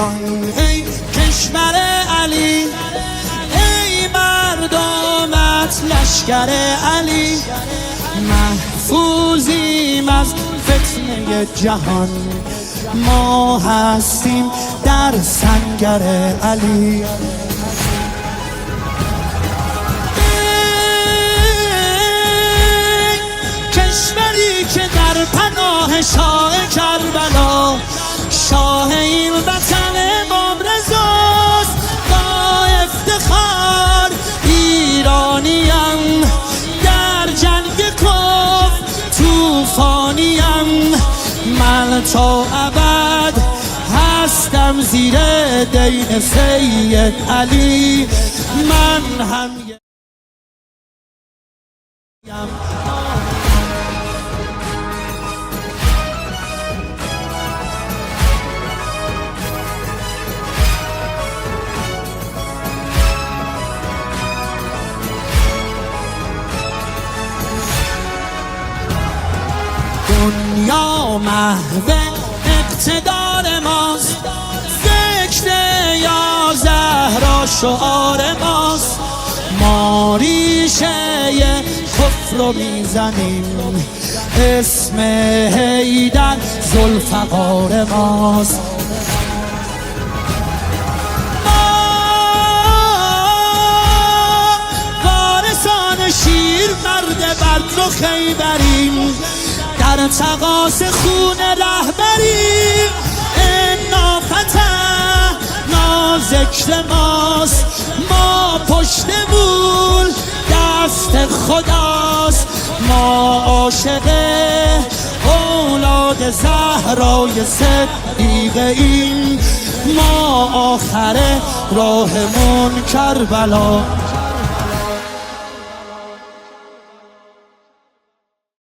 ایران ای کشور علی، ای مردمت لشکر علی، محفوظیم از فتنه جهان، ما هستیم در سنگر علی. کشوری که در پناه شاه کربلا، شاه این وطن امام رضاست، با افتخار ایرانیم، در جنگ کفر طوفانیم، من تا ابد هستم زیر دین سید علی، من هم دنیا محو اقتدار ماست، ذکر یا زهرا شعار ماست، ما ریشه کفر رو میزنیم، اسم حیدر ذوالفقار ماست. وارثان شیر مرد بدر و خیبریم، در تقاص خون رهبریم، انا فتحنا ذکر ماست، ما پشتمون دست خداست، ما عاشق اولاد زهرای صدیقه ایم، ما آخر راهمون کربلا.